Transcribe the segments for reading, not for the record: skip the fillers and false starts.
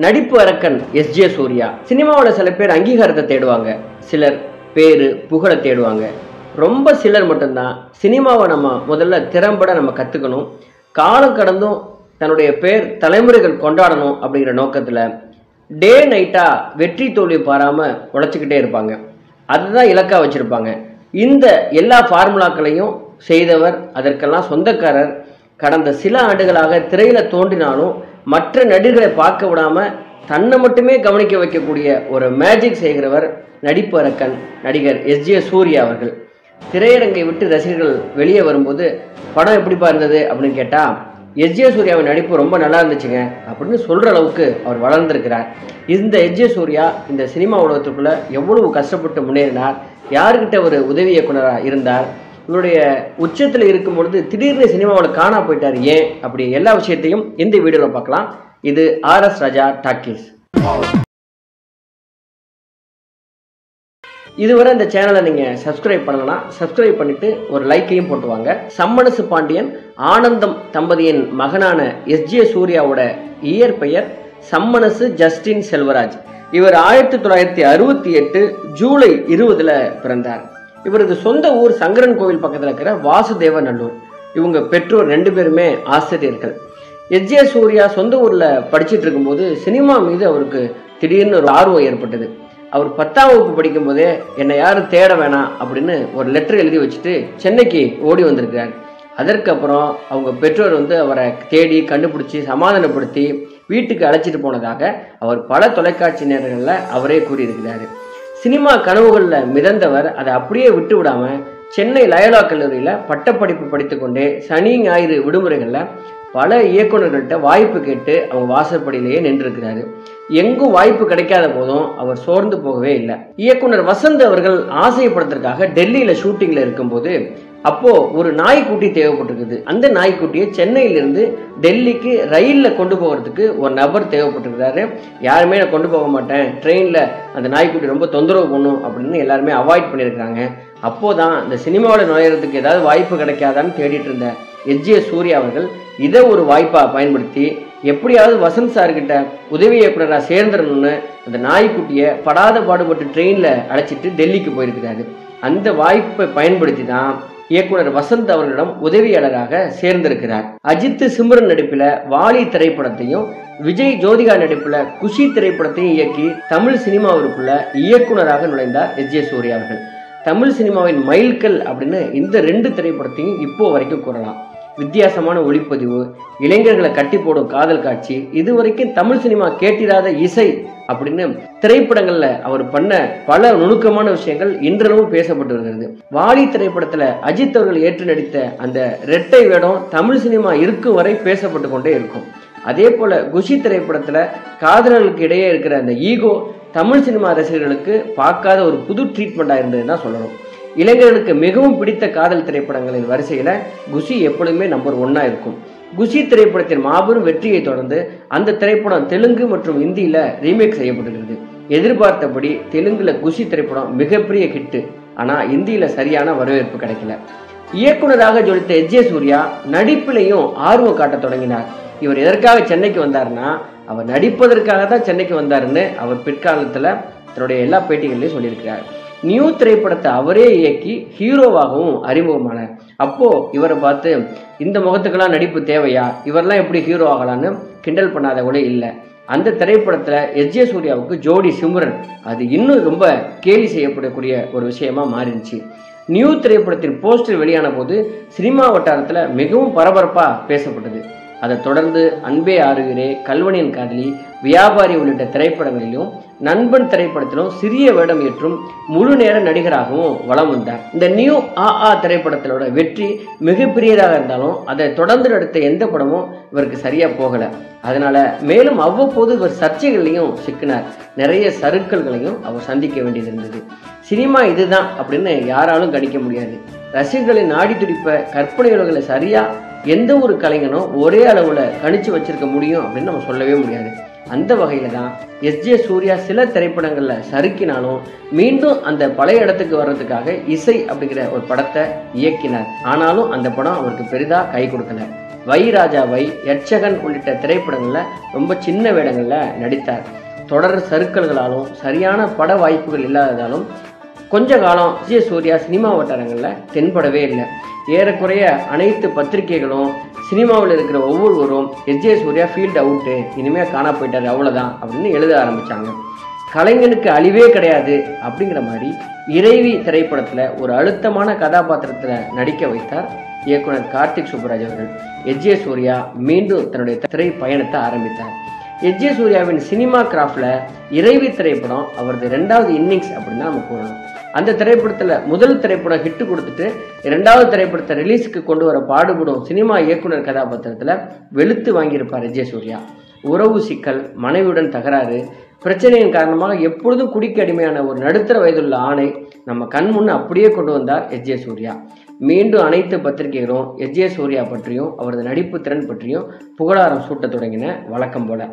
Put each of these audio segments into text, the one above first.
நடிப்பு அரக்கன் எஸ்.ஜே. சூர்யா. சினிமாவில் சில பேர் அங்கீகாரத்தை தேடுவாங்க, சிலர் பேரு புகழை தேடுவாங்க. ரொம்ப சிலர் மட்டும்தான் சினிமாவை நம்ம முதல்ல திறம்பட நம்ம கற்றுக்கணும், காலம் கடந்தும் தன்னுடைய பேர் தலைமுறைகள் கொண்டாடணும் அப்படிங்கிற நோக்கத்தில் டே நைட்டாக வெற்றி தோல்வி பாராமல் உழைச்சிக்கிட்டே இருப்பாங்க. அதுதான் இலக்காக வச்சுருப்பாங்க. இந்த எல்லா ஃபார்முலாக்களையும் செய்தவர், அதற்கெல்லாம் சொந்தக்காரர். கடந்த சில ஆண்டுகளாக திரையில் தோன்றினாலும் மற்ற நடிகர்களை பார்க்க விடாமல் தன்னை மட்டுமே கவனிக்க வைக்கக்கூடிய ஒரு மேஜிக் செய்கிறவர் நடிப்பு அரக்கன் நடிகர் எஸ்.ஜே. சூர்யா அவர்கள். திரையரங்கை விட்டு ரசிகர்கள் வெளியே வரும்போது படம் எப்படிப்பா இருந்தது அப்படின்னு கேட்டால், எஸ்.ஜே. சூர்யாவின் நடிப்பு ரொம்ப நல்லா இருந்துச்சுங்க அப்படின்னு சொல்கிற அளவுக்கு அவர் வளர்ந்திருக்கிறார். இந்த எஸ்.ஜே. சூர்யா இந்த சினிமா உலகத்துக்குள்ளே எவ்வளவு கஷ்டப்பட்டு முன்னேறினார், யாருக்கிட்ட ஒரு உதவி இயக்குனராக இருந்தார், இவருடைய உச்சத்தில் இருக்கும் பொழுது திடீர்னு சினிமாவில் காணா போயிட்டார் ஏன், அப்படி எல்லா விஷயத்தையும் இந்த வீடியோவில் பார்க்கலாம். இது ஆர்.எஸ். ராஜா டாக்கீஸ். இதுவரை இந்த சேனலை நீங்கள் சப்ஸ்கிரைப் பண்ணலன்னா சப்ஸ்கிரைப் பண்ணிட்டு ஒரு லைக்கையும் போட்டுவாங்க. சம்மனசு பாண்டியன் ஆனந்தம் தம்பதியின் மகனான எஸ்.ஜே. சூர்யாவோட இயற்பெயர் சம்மனசு ஜஸ்டின் செல்வராஜ். இவர் 1968 ஜூலை 20 பிறந்தார். இவரது சொந்த ஊர் சங்கரன் கோவில் பக்கத்தில் இருக்கிற வாசுதேவ நல்லூர். இவங்க பெற்றோர் 2 பேருமே ஆசிரியர்கள். எஸ்.ஜே. சூர்யா சொந்த ஊரில் படிச்சுட்டு இருக்கும்போது சினிமா மீது அவருக்கு திடீர்னு ஒரு ஆர்வம் ஏற்பட்டது. அவர் 10ஆம் வகுப்பு படிக்கும் போதே என்னை யாரும் தேட வேணாம் அப்படின்னு ஒரு லெட்டர் எழுதி வச்சுட்டு சென்னைக்கு ஓடி வந்திருக்கிறார். அதற்கப்புறம் அவங்க பெற்றோர் அவரை தேடி கண்டுபிடிச்சி சமாதானப்படுத்தி வீட்டுக்கு அழைச்சிட்டு போனதாக அவர் பல தொலைக்காட்சி நேரங்களில் அவரே கூறியிருக்கிறார். சினிமா கனவுகளில் மிதந்தவர் அதை அப்படியே விட்டு விடாமல் சென்னை லயோலா கல்லூரியில் பட்டப்படிப்பு படித்துக்கொண்டே சனி ஞாயிறு விடுமுறைகளில் பல இயக்குநர்கள்ட்ட வாய்ப்பு கேட்டு அவங்க வாசற்படியிலேயே நின்றுருக்கிறாரு. எங்கும் வாய்ப்பு கிடைக்காத போதும் அவர் சோர்ந்து போகவே இல்லை. இயக்குனர் வசந்த் அவர்கள் ஆசைப்படத்திற்காக டெல்லியில் ஷூட்டிங்கில் இருக்கும்போது அப்போ ஒரு நாய்க்குட்டி தேவைப்பட்டிருக்குது. அந்த நாய்க்குட்டியை சென்னையிலிருந்து டெல்லிக்கு ரயிலில் கொண்டு போகிறதுக்கு ஒரு நபர் தேவைப்பட்டிருக்கிறாரு. யாருமே நான் கொண்டு போக மாட்டேன், ட்ரெயினில் அந்த நாய்க்குட்டி ரொம்ப தொந்தரவு பண்ணும் அப்படின்னு எல்லாருமே அவாய்ட் பண்ணியிருக்கிறாங்க. அப்போதான் இந்த சினிமாவில் நுழையிறதுக்கு ஏதாவது வாய்ப்பு கிடைக்காதான்னு தேடிட்டு இருந்த எஸ்.ஜே. சூர்யா அவர்கள் இதை ஒரு வாய்ப்பாக பயன்படுத்தி எப்படியாவது வசந்த் சார்கிட்ட உதவி இயக்குனராக சேர்ந்துடணும்னு அந்த நாய்க்குட்டியை படாத பாடுபட்டு ட்ரெயினில் அழைச்சிட்டு டெல்லிக்கு போயிருக்கிறாரு. அந்த வாய்ப்பை பயன்படுத்தி தான் இயக்குனர் வசந்த் அவர்களிடம் உதவியாளராக சேர்ந்திருக்கிறார். அஜித் சிம்ரன் நடிப்பில் வாலி திரைப்படத்தையும் விஜய் ஜோதிகா நடிப்பில் குஷி திரைப்படத்தையும் இயக்கி தமிழ் சினிமாவிற்குள்ள இயக்குனராக நுழைந்தார் எஸ்.ஜே. சூர்யா அவர்கள். தமிழ் சினிமாவின் மைல்கல் அப்படின்னு இந்த 2 திரைப்படத்தையும் இப்போ வரைக்கும் கூறலாம். வித்தியாசமான ஒளிப்பதிவு, இளைஞர்களை கட்டி போடும் காதல் காட்சி, இதுவரைக்கும் தமிழ் சினிமா கேட்டிராத இசை அப்படின்னு திரைப்படங்கள்ல அவர் பண்ண பல நுணுக்கமான விஷயங்கள் இன்றளவும் பேசப்பட்டு வருகிறது. வாலி திரைப்படத்துல அஜித் அவர்கள் ஏற்று நடித்த அந்த இரட்டை வேடம் தமிழ் சினிமா இருக்கும் வரை பேசப்பட்டு கொண்டே இருக்கும். அதே போல குஷி திரைப்படத்துல காதலர்களுக்கு இடையே இருக்கிற அந்த ஈகோ தமிழ் சினிமா ரசிகர்களுக்கு பார்க்காத ஒரு புது ட்ரீட்மெண்டா இருந்ததுன்னு தான் சொல்லணும். இளைஞர்களுக்கு மிகவும் பிடித்த காதல் திரைப்படங்களின் வரிசையில் குஷி எப்பொழுதுமே நம்பர் 1 இருக்கும். குஷி திரைப்படத்தின் மாபெரும் வெற்றியை தொடர்ந்து அந்த திரைப்படம் தெலுங்கு மற்றும் இந்தியில் ரீமேக் செய்யப்பட்டிருக்கிறது. எதிர்பார்த்தபடி தெலுங்குல குஷி திரைப்படம் மிகப்பெரிய ஹிட்டு. ஆனால் இந்தியில் சரியான வரவேற்பு கிடைக்கல. இயக்குனராக ஜொலித்த எஸ்.ஜே. சூர்யா நடிப்பிலையும் ஆர்வம் காட்ட தொடங்கினார். இவர் எதற்காக சென்னைக்கு வந்தார்னா, அவர் நடிப்பதற்காக தான் சென்னைக்கு வந்தாருன்னு அவர் பிற்காலத்தில் தன்னுடைய எல்லா பேட்டிகள்லையும் சொல்லியிருக்கிறார். நியூ திரைப்படத்தை அவரே இயக்கி ஹீரோவாகவும் அறிமுகமானார். அப்போ இவரை பார்த்து இந்த முகத்துக்கெல்லாம் நடிப்பு தேவையா, இவரெல்லாம் எப்படி ஹீரோ ஆகலான்னு கிண்டல் பண்ணாத கூட இல்லை. அந்த திரைப்படத்தில் எஸ்.ஜே. சூர்யாவுக்கு ஜோடி சிம்ரன், அது இன்னும் ரொம்ப கேலி செய்யப்படக்கூடிய ஒரு விஷயமா மாறிடுச்சு. நியூ திரைப்படத்தின் போஸ்டர் வெளியான போது சினிமா வட்டாரத்தில் மிகவும் பரபரப்பாக பேசப்பட்டது. அதை தொடர்ந்து அன்பே ஆறுகிறே, கல்வனின் காதலி, வியாபாரி உள்ளிட்ட திரைப்படங்களிலும் நண்பன் திரைப்படத்திலும் சிறிய வேடம் ஏற்றும் முழு நேர நடிகராகவும் வலம் வந்தார். இந்த நியூ திரைப்படத்திலோட வெற்றி மிகப்பெரியதாக இருந்தாலும் அதை தொடர்ந்து நடித்த எந்த படமும் இவருக்கு சரியா போகல. அதனால மேலும் அவ்வப்போது இவர் சர்ச்சைகளையும் சிக்கினார். நிறைய சறுக்கல்களையும் அவர் சந்திக்க வேண்டியது இருந்தது. சினிமா இதுதான் அப்படின்னு யாராலும் கணிக்க முடியாது. ரசிகர்களின் நாடி துடிப்ப கற்பனை உலகளை சரியா எந்த ஒரு கலைஞனும் ஒரே அளவில் கணிச்சு வச்சிருக்க முடியும் அப்படின்னு நம்ம சொல்லவே முடியாது. அந்த வகையில் தான் எஸ்.ஜே. சூர்யா சில திரைப்படங்களில் சறுக்கினாலும் மீண்டும் அந்த பழைய இடத்துக்கு வர்றதுக்காக இசை அப்படிங்கிற ஒரு படத்தை இயக்கினார். ஆனாலும் அந்த படம் அவருக்கு பெரிதாக கை கொடுக்கல. வை ராஜாவை, யட்சகன் உள்ளிட்ட திரைப்படங்களில் ரொம்ப சின்ன வேடங்களில் நடித்தார். தொடர் சறுக்கல்களாலும் சரியான பட வாய்ப்புகள் இல்லாததாலும் கொஞ்ச காலம் எஸ்.ஜே. சூர்யா சினிமா வட்டாரங்களில் தென்படவே இல்லை. ஏறக்குறைய அனைத்து பத்திரிகைகளும் சினிமாவில் இருக்கிற ஒவ்வொருவரும் எஸ்.ஜே. சூர்யா ஃபீல்டு அவுட்டு, இனிமேல் காணா போயிட்டார், அவ்வளோதான் அப்படின்னு எழுத ஆரம்பித்தாங்க. கலைஞனுக்கு அழிவே கிடையாது அப்படிங்கிற மாதிரி இறைவி திரைப்படத்தில் ஒரு அழுத்தமான கதாபாத்திரத்தில் நடிக்க வைத்தார் இயக்குனர் கார்த்திக் சுப்புராஜ் அவர்கள். எஸ்.ஜே. சூர்யா மீண்டும் தன்னுடைய திரை பயணத்தை ஆரம்பித்தார். எஸ்.ஜே. சூர்யாவின் சினிமா கிராஃப்டில் இறைவி திரைப்படம் அவரது 2வது இன்னிங்ஸ் அப்படின்னு தான் நம்ம கூறணும். அந்த திரைப்படத்தில் முதல் திரைப்படம் ஹிட்டு கொடுத்துட்டு 2வது திரைப்படத்தை ரிலீஸுக்கு கொண்டு வர பாடுபடும் சினிமா இயக்குனர் கதாபாத்திரத்தில் வெளுத்து வாங்கியிருப்பார் எஸ்.ஜே. சூர்யா. உறவு சிக்கல், மனைவியுடன் தகராறு, பிரச்சனையின் காரணமாக எப்பொழுதும் குடிக்க அடிமையான ஒரு நடுத்தர வயதுள்ள ஆணை நம்ம கண் முன்ன அப்படியே கொண்டு வந்தார் எஸ்.ஜே. சூர்யா. மீண்டும் அனைத்து பத்திரிகைகளும் எஸ்.ஜே. சூர்யா பற்றியும் அவரது நடிப்பு திறன் பற்றியும் புகழாரம் சூட்ட தொடங்கின. வழக்கம் போல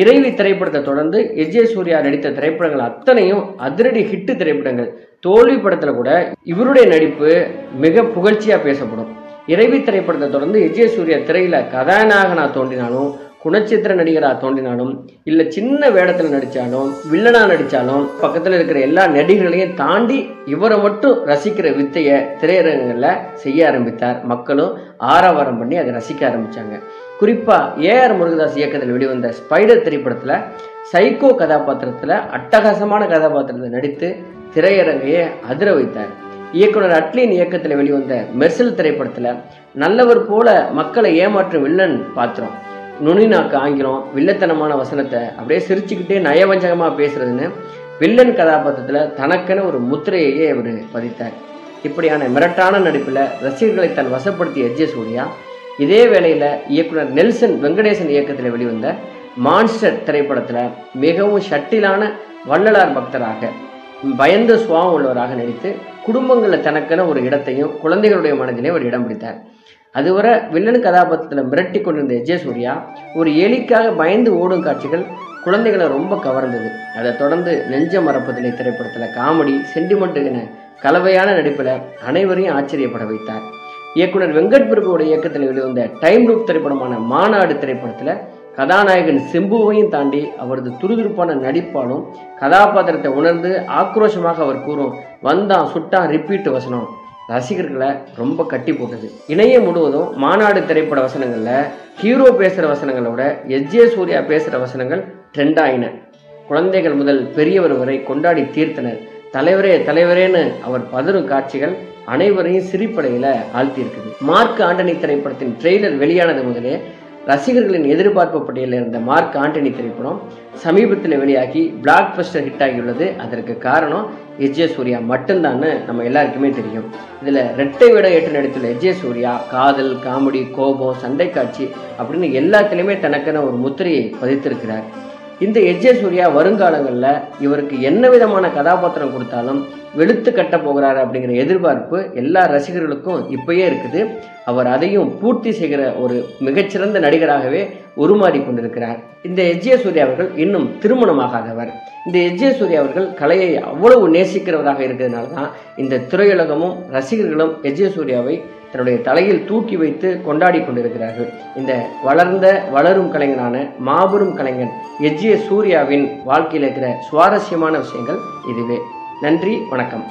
இறைவி திரைப்படத்தை தொடர்ந்து எஸ்.ஜே. சூர்யா நடித்த திரைப்படங்கள் அத்தனையும் அதிரடி ஹிட்டு திரைப்படங்கள். தோல்வி படத்தில் கூட இவருடைய நடிப்பு மிக புகழ்ச்சியாக பேசப்படும். இறைவி திரைப்படத்தை தொடர்ந்து எஸ்.ஜே. சூர்யா திரையில கதாநாயகனாக தோன்றினாலும், குணச்சித்திர நடிகராக தோன்றினாலும், இல்லை சின்ன வேடத்தில் நடித்தாலும், வில்லனா நடித்தாலும், பக்கத்தில் இருக்கிற எல்லா நடிகர்களையும் தாண்டி இவரை மட்டும் ரசிக்கிற வித்தையை திரையரங்குகளில் செய்ய ஆரம்பித்தார். மக்களும் ஆரவாரம் பண்ணி அதை ரசிக்க ஆரம்பித்தாங்க. குறிப்பாக ஏஆர் முருகதாஸ் இயக்கத்தில் வெளிவந்த ஸ்பைடர் திரைப்படத்தில் சைக்கோ கதாபாத்திரத்தில் அட்டகாசமான கதாபாத்திரத்தை நடித்து திரையரங்கையே அதிர வைத்தார். இயக்குனர் அட்லியின் இயக்கத்தில் வெளிவந்த மெர்சல் திரைப்படத்தில் நல்லவர் போல மக்களை ஏமாற்றும் வில்லன் பாத்திரம், நுனிநாக்கு ஆங்கிலம், வில்லத்தனமான வசனத்தை அப்படியே சிரிச்சுக்கிட்டே நயவஞ்சகமாக பேசுறதுன்னு வில்லன் கதாபாத்திரத்தில் தனக்கென ஒரு முத்திரையே அவர் பதித்தார். இப்படியான மிரட்டான நடிப்பில் ரசிகர்களை தன் வசப்படுத்திய எஸ்.ஜே. சூர்யா இதே வேளையில் இயக்குனர் நெல்சன் வெங்கடேசன் இயக்கத்தில் வெளிவந்த மான்ஸ்டர் திரைப்படத்தில் மிகவும் ஷட்டிலான வள்ளலார் பக்தராக, பயந்த சுவாவம் உள்ளவராக நடித்து குடும்பங்களில் தனக்கென ஒரு இடத்தையும் குழந்தைகளுடைய மனதிலே ஒரு இடம் பிடித்தார். அதுவரை வில்லன் கதாபாத்திரத்தில் மிரட்டி கொண்டிருந்த எஸ்.ஜே. சூர்யா ஒரு எலிக்காக பயந்து ஓடும் காட்சிகள் குழந்தைகளை ரொம்ப கவர்ந்தது. அதை தொடர்ந்து நெஞ்ச மறப்பதில்லை திரைப்படத்தில் காமெடி, சென்டிமெண்ட் என கலவையான நடிப்பில் அனைவரையும் ஆச்சரியப்பட வைத்தார். இயக்குனர் வெங்கட் பிரபுவோட இயக்கத்தில் வெளிவந்த டைம் லூப் திரைப்படமான மாநாடு திரைப்படத்தில் கதாநாயகன் செம்புவையும் தாண்டி அவரது துருதுருப்பான நடிப்பாலும் கதாபாத்திரத்தை உணர்ந்து ஆக்ரோஷமாக அவர் கூறும் வந்தான் சுட்டான் ரிப்பீட் வசனம் ரசிகர்களை ரொம்ப கட்டி போட்டது. இணையம் முழுவதும் மாநாடு திரைப்பட வசனங்களில் ஹீரோ பேசுகிற வசனங்களோட எஸ்.ஜே. சூர்யா பேசுகிற வசனங்கள் ட்ரெண்ட் ஆயின. குழந்தைகள் முதல் பெரியவர் வரை கொண்டாடி தீர்த்தனர். தலைவரே தலைவரேன்னு அவர் பதறும் காட்சிகள் அனைவரையும் சிரிப்படையில் ஆழ்த்தியிருக்குது. மார்க் ஆண்டனி திரைப்படத்தின் ட்ரெய்லர் வெளியானது முதலே ரசிகர்களின் எதிர்பார்ப்பு பட்டியலில் இருந்த மார்க் ஆண்டனி திரைப்படம் சமீபத்தில் வெளியாகி பிளாக் பஸ்டர் ஹிட் ஆகியுள்ளது. அதற்கு காரணம் எஸ்.ஜே. சூர்யா மட்டும்தான்னு நம்ம எல்லாருக்குமே தெரியும். இதில் ரெட்டை வேடம் ஏற்று நடித்துள்ள எஸ்.ஜே. சூர்யா காதல், காமெடி, கோபம், சண்டை காட்சி அப்படின்னு எல்லாத்திலையுமே தனக்கென ஒரு முத்திரையை பதித்திருக்கிறார். இந்த எஸ்.ஜே. சூர்யா வருங்காலங்களில் இவருக்கு என்ன விதமான கதாபாத்திரம் கொடுத்தாலும் வெளுத்து கட்ட போகிறாரு அப்படிங்கிற எதிர்பார்ப்பு எல்லா ரசிகர்களுக்கும் இப்பயே இருக்குது. அவர் அதையும் பூர்த்தி செய்கிற ஒரு மிகச்சிறந்த நடிகராகவே உருமாறி கொண்டிருக்கிறார். இந்த எஸ்.ஜே. சூர்யா அவர்கள் இன்னும் திருமணமாகாதவர். இந்த எஸ்.ஜே. சூர்யா அவர்கள் கலையை அவ்வளவு நேசிக்கிறவராக இருக்கிறதுனால தான் இந்த திரையுலகமும் ரசிகர்களும் எஸ்.ஜே. சூர்யாவை தன்னுடைய தலையில் தூக்கி வைத்து கொண்டாடி கொண்டிருக்கிறார்கள். இந்த வளரும் கலைஞனான மாபெரும் கலைஞன் எஸ்.ஜே. சூர்யாவின் வாழ்க்கையில் இருக்கிற சுவாரஸ்யமான விஷயங்கள் இதுவே. நன்றி, வணக்கம்.